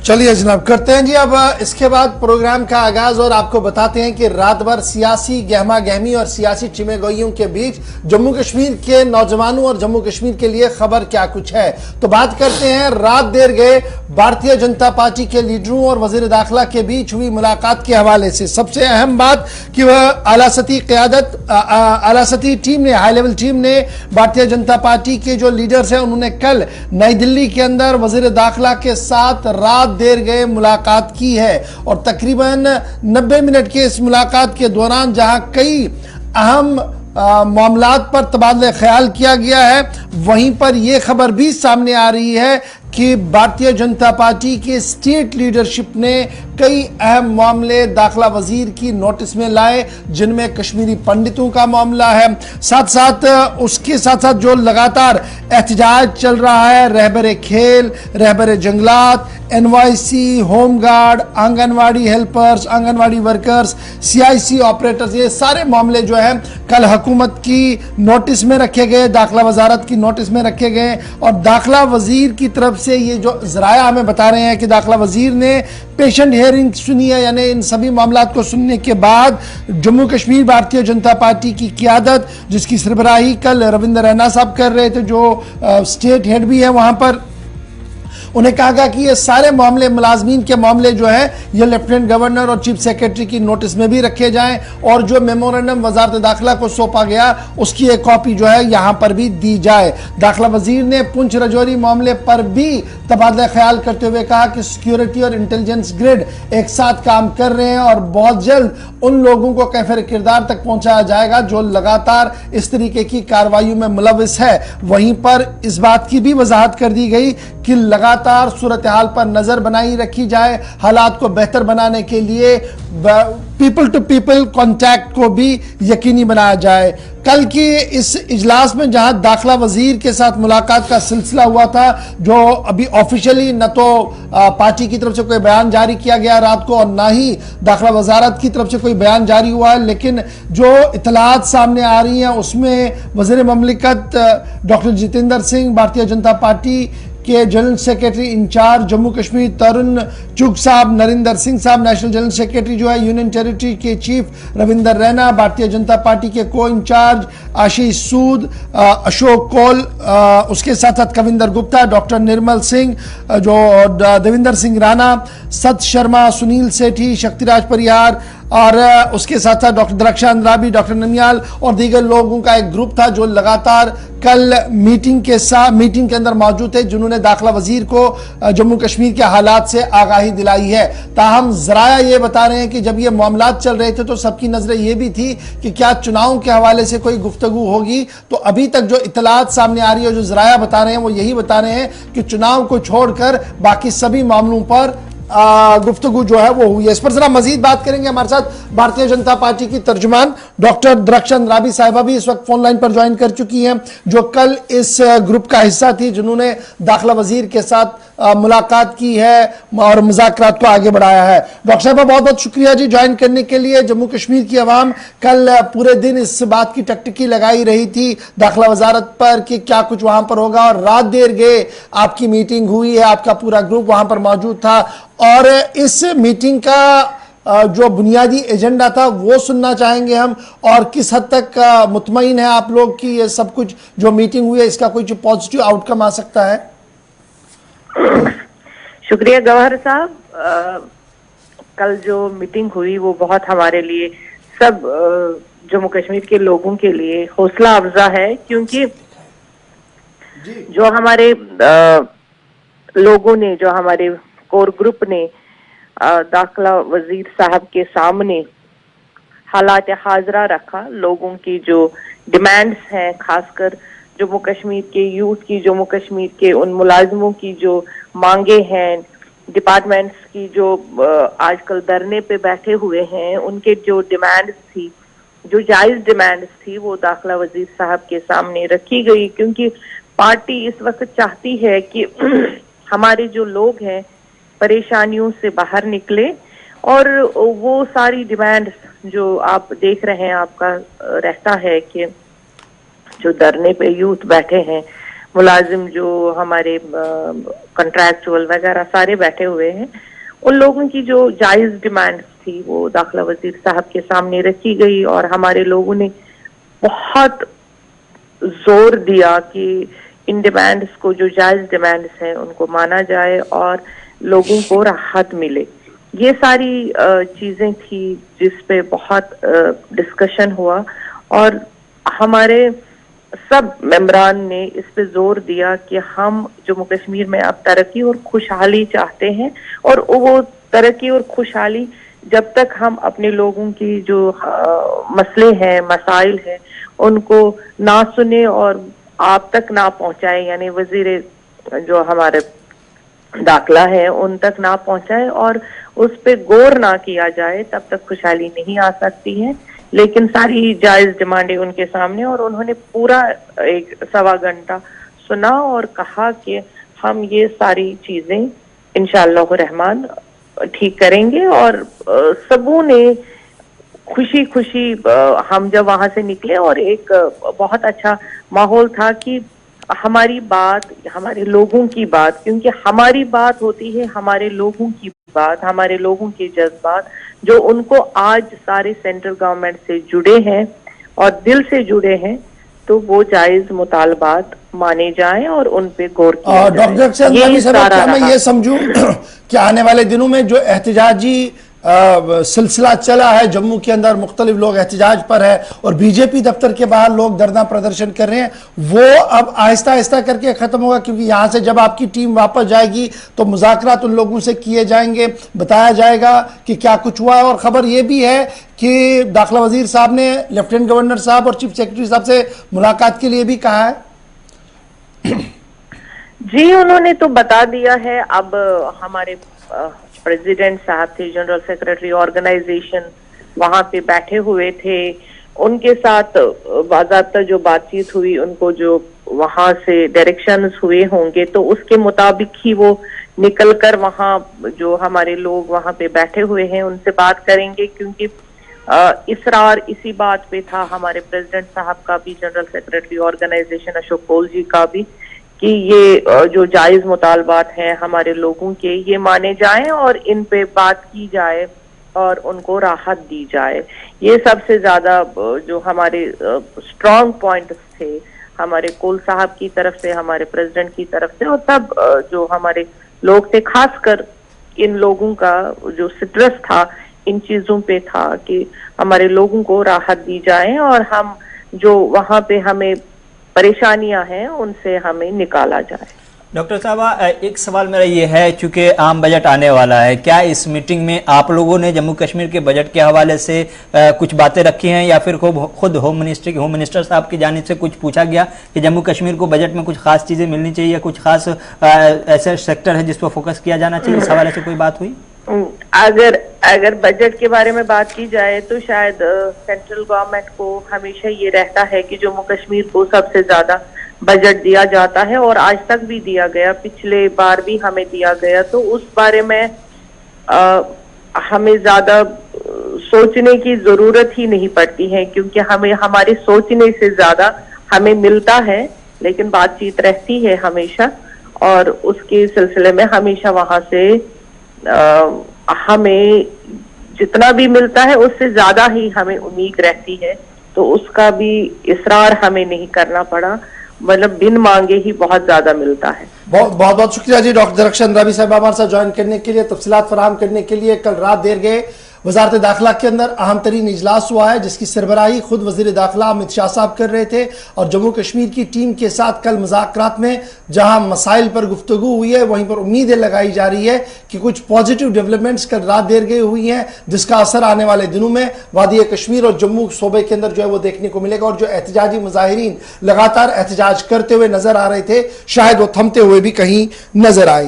चलिए जनाब, करते हैं जी अब इसके बाद प्रोग्राम का आगाज और आपको बताते हैं कि रात भर सियासी गहमा गहमी और सियासी चिमेगोइयों के बीच जम्मू कश्मीर के नौजवानों और जम्मू कश्मीर के लिए खबर क्या कुछ है। तो बात करते हैं रात देर गए भारतीय जनता पार्टी के लीडरों और वजीर दाखिला के बीच हुई मुलाकात के हवाले से। सबसे अहम बात कि वह आलासती टीम ने, हाई लेवल टीम ने भारतीय जनता पार्टी के जो लीडर्स हैं उन्होंने कल नई दिल्ली के अंदर वजीर दाखिला के साथ रात देर गए मुलाकात की है और तकरीबन 90 मिनट के इस मुलाकात के दौरान जहां कई अहम मामलात पर तबादला ख्याल किया गया है, वहीं पर यह खबर भी सामने आ रही है कि भारतीय जनता पार्टी के स्टेट लीडरशिप ने कई अहम मामले दाखिला वजीर की नोटिस में लाए, जिनमें कश्मीरी पंडितों का मामला है। साथ साथ उसके साथ साथ जो लगातार एहतजाज चल रहा है, रहबरे खेल, रहबरे जंगलात, NYC, home guard, anganwadi helpers, anganwadi workers, CIC operators, ये सारे मामले जो है कल हुकूमत की नोटिस में रखे गए, दाखिला वजारत की नोटिस में रखे गए। और दाखिला वजीर की तरफ से ये जो ज़राया हमें बता रहे हैं कि दाखिला वजीर ने पेशेंट हियरिंग सुनी है, यानी इन सभी मामलात को सुनने के बाद जम्मू कश्मीर भारतीय जनता पार्टी की क़ियादत, जिसकी सरबराही कल रविंदर रैना साहब कर रहे थे, जो स्टेट हेड भी है वहाँ पर, उन्हें कहा गया कि ये सारे मामले, मुलाजमीन के मामले जो है, ये लेफ्टिनेंट गवर्नर और चीफ सेक्रेटरी की नोटिस में भी रखे जाएं और जो मेमोरेंडम वजारत दाखिला को सौंपा गया उसकी एक कॉपी जो है यहाँ पर भी दी जाए। दाखिला वजीर ने पुंछ रजौरी मामले पर भी तबादला ख्याल करते हुए कहा कि सिक्योरिटी और इंटेलिजेंस ग्रिड एक साथ काम कर रहे हैं और बहुत जल्द उन लोगों को कैफिर किरदार तक पहुंचाया जाएगा जो लगातार इस तरीके की कार्रवाइयों में मुलविस है। वहीं पर इस बात की भी वजाहत कर दी गई कि लगातार सूरत हाल पर नजर बनाई रखी जाए, हालात को बेहतर बनाने के लिए पीपल टू पीपल कांटेक्ट को भी यकीनी बनाया जाए। कल की इस इजलास में जहां दाखिला वजीर के साथ मुलाकात का सिलसिला हुआ था, जो अभी ऑफिशियली न तो पार्टी की तरफ से कोई बयान जारी किया गया रात को और ना ही दाखिला वजारत की तरफ से कोई बयान जारी हुआ है, लेकिन जो इतलात सामने आ रही हैं उसमें वजीर ममलिकत डॉक्टर जितेंद्र सिंह, भारतीय जनता पार्टी के general secretary incharge Jammu Kashmir Tarun Chugh साहब, नरिंदर सिंह साहब नेशनल जनरल सेक्रेटरी जो है, यूनियन टेरिटरी के चीफ रविंदर रैना, भारतीय जनता पार्टी के को इंचार्ज आशीष सूद, अशोक कौल, उसके साथ साथ कविंदर गुप्ता, डॉक्टर निर्मल सिंह, जो देविंदर सिंह राणा, सत शर्मा, सुनील सेठी, शक्तिराज परिहार और उसके साथ साथ डॉक्टर द्रक्षा अंद्राबी, डॉक्टर ननियाल और दीगर लोगों का एक ग्रुप था जो लगातार कल मीटिंग के अंदर मौजूद थे, जिन्होंने दाखिला वजीर को जम्मू कश्मीर के हालात से आगाही दिलाई है। ताहम ज़राया ये बता रहे हैं कि जब ये मामलात चल रहे थे तो सबकी नजरें ये भी थी कि क्या चुनाव के हवाले से कोई गुफ्तगू होगी। तो अभी तक जो इतलात सामने आ रही है, जो ज़राया बता रहे हैं, वो यही बता रहे हैं कि चुनाव को छोड़कर बाकी सभी मामलों पर गुफ्तगू जो है वो हुई है। इस पर जरा मजीद बात करेंगे। हमारे साथ भारतीय जनता पार्टी की तर्जुमान डॉक्टर द्रक्षा अंद्राबी साहिबा भी इस वक्त फोन लाइन पर ज्वाइन कर चुकी हैं, जो कल इस ग्रुप का हिस्सा थी जिन्होंने दाखिला वजीर के साथ मुलाकात की है और मुज़ाकरात को आगे बढ़ाया है। डॉक्टर साहिबा, बहुत बहुत शुक्रिया जी ज्वाइन करने के लिए। जम्मू कश्मीर की अवाम कल पूरे दिन इस बात की टकटकी लगाई रही थी दाखिला वजारत पर कि क्या कुछ वहां पर होगा, और रात देर गए आपकी मीटिंग हुई है, आपका पूरा ग्रुप वहां पर मौजूद था और इस मीटिंग का जो बुनियादी एजेंडा था वो सुनना चाहेंगे हम, और किस हद तक मुतमईन है आप लोग कि ये सब कुछ जो मीटिंग हुई है इसका कोई पॉजिटिव आउटकम आ सकता है? शुक्रिया गौहर साहब। कल जो मीटिंग हुई वो बहुत हमारे लिए, सब जम्मू कश्मीर के लोगों के लिए हौसला अफजा है, क्योंकि जो हमारे लोगों ने, जो हमारे कोर ग्रुप ने दाखिला वजीर साहब के सामने हालात हाजरा रखा, लोगों की जो डिमांड्स हैं, खासकर जम्मू कश्मीर के यूथ की, जम्मू कश्मीर के उन मुलाजमों की जो मांगे हैं, डिपार्टमेंट्स की जो आजकल धरने पे बैठे हुए हैं, उनके जो डिमांड्स थी, जो जायज डिमांड्स थी, वो दाखिला वजीर साहब के सामने रखी गई। क्योंकि पार्टी इस वक्त चाहती है कि हमारे जो लोग हैं परेशानियों से बाहर निकले, और वो सारी डिमांड्स जो आप देख रहे हैं, आपका रहता है कि जो धरने पे यूथ बैठे हैं मुलाजिम जो हमारे कंट्रैक्चुअल वगैरह सारे बैठे हुए हैं, उन लोगों की जो जायज डिमांड्स थी वो दाखिला वजीर साहब के सामने रखी गई और हमारे लोगों ने बहुत जोर दिया कि इन डिमांड्स को, जो जायज डिमांड्स हैं, उनको माना जाए और लोगों को राहत मिले। ये सारी चीजें थी जिस पे बहुत डिस्कशन हुआ और हमारे सब मेंबरान ने इस पे जोर दिया कि हम जम्मू कश्मीर में अब तरक्की और खुशहाली चाहते हैं और वो तरक्की और खुशहाली जब तक हम अपने लोगों की जो मसले हैं, मसाइल हैं, उनको ना सुने और आप तक ना पहुंचाए, यानी वजीर जो हमारे दाखिला है उन तक ना पहुंचाए और उस पे गौर ना किया जाए, तब तक खुशहाली नहीं आ सकती है। लेकिन सारी जायज डिमांडें उनके सामने और उन्होंने पूरा 1-1.25 घंटा सुना और कहा कि हम ये सारी चीजें इंशाअल्लाह रहमान ठीक करेंगे और सबों ने खुशी खुशी हम जब वहां से निकले और एक बहुत अच्छा माहौल था कि हमारी बात, हमारे लोगों की बात, क्योंकि हमारी बात होती है हमारे लोगों की बात, हमारे लोगों के जज्बात जो उनको आज सारे सेंट्रल गवर्नमेंट से जुड़े हैं और दिल से जुड़े हैं, तो वो जायज मुतालबात माने जाएं और उन पे गौर किया जाए। डॉक्टर चंद्रानी साहब, क्या मैं ये समझूं कि आने वाले दिनों में जो एहतजाजी सिलसिला चला है जम्मू के अंदर, मुख्तलिफ लोग एहतजाज पर है और बीजेपी दफ्तर के बाहर लोग धरना प्रदर्शन कर रहे हैं, वो अब आहिस्ता आहिस्ता करके खत्म होगा? क्योंकि यहाँ से जब आपकी टीम वापस जाएगी तो मुज़ाकरात उन लोगों से किए जाएंगे, बताया जाएगा कि क्या कुछ हुआ है। और खबर ये भी है कि दाखिला वजीर साहब ने लेफ्टिनेंट गवर्नर साहब और चीफ सेक्रेटरी साहब से मुलाकात के लिए भी कहा है। जी, उन्होंने तो बता दिया है। अब हमारे प्रेसिडेंट साहब थे, जनरल सेक्रेटरी ऑर्गेनाइजेशन वहां पे बैठे हुए थे, उनके साथ बाज़ाब्ता जो बातचीत हुई, उनको जो वहां से डायरेक्शंस हुए होंगे तो उसके मुताबिक ही वो निकलकर वहां जो हमारे लोग वहां पे बैठे हुए हैं उनसे बात करेंगे, क्योंकि इसरार इसी बात पे था हमारे प्रेसिडेंट साहब का भी, general secretary organisation Ashok Kaul ji का भी, कि ये जो जायज मुतालबात हैं हमारे लोगों के, ये माने जाएं और इन पे बात की जाए और उनको राहत दी जाए। ये सबसे ज्यादा जो हमारे स्ट्रॉन्ग पॉइंट्स थे हमारे कौल साहब की तरफ से, हमारे प्रेसिडेंट की तरफ से, और सब जो हमारे लोग थे, खासकर इन लोगों का जो स्ट्रेस था इन चीजों पे था कि हमारे लोगों को राहत दी जाए और हम जो वहां पे हमें परेशानियां हैं उनसे हमें निकाला जाए। डॉक्टर साहबा, एक सवाल मेरा ये है, चूंकि आम बजट आने वाला है, क्या इस मीटिंग में आप लोगों ने जम्मू कश्मीर के बजट के हवाले से कुछ बातें रखी हैं या फिर खुद होम मिनिस्टर साहब की जानिब से कुछ पूछा गया कि जम्मू कश्मीर को बजट में कुछ खास चीजें मिलनी चाहिए, कुछ खास ऐसे सेक्टर है जिस पर फोकस किया जाना चाहिए, इस हवाले से कोई बात हुई? अगर बजट के बारे में बात की जाए तो शायद सेंट्रल गवर्नमेंट को हमेशा ये रहता है कि जम्मू कश्मीर को सबसे ज्यादा बजट दिया जाता है और आज तक भी दिया गया, पिछले बार भी हमें दिया गया, तो उस बारे में हमें ज्यादा सोचने की जरूरत ही नहीं पड़ती है, क्योंकि हमें हमारे सोचने से ज्यादा हमें मिलता है, लेकिन बातचीत रहती है हमेशा और उसके सिलसिले में हमेशा वहां से हमें जितना भी मिलता है उससे ज्यादा ही हमें उम्मीद रहती है, तो उसका भी इसरार हमें नहीं करना पड़ा, मतलब बिन मांगे ही बहुत ज्यादा मिलता है। बहुत बहुत शुक्रिया जी डॉक्टर दरख्शन रबी साहब हमारे साथ ज्वाइन करने के लिए, तफसीलात फराहम करने के लिए। कल रात देर गए वजारत दाखिला के अंदर अहम तरीन इजलास हुआ है जिसकी सरबराही खुद वजीर दाखिला अमित शाह साहब कर रहे थे और जम्मू कश्मीर की टीम के साथ कल मुज़ाकरात में जहां मसाइल पर गुफ्तगू हुई है वहीं पर उम्मीदें लगाई जा रही है कि कुछ पॉजिटिव डेवलपमेंट्स कल रात देर गई हुई हैं जिसका असर आने वाले दिनों में वादी कश्मीर और जम्मू सूबे के अंदर जो है वो देखने को मिलेगा। और जो एहतजाजी मुजाहिरीन लगातार एहतजाज करते हुए नजर आ रहे थे शायद वो थमते हुए भी कहीं नजर आए।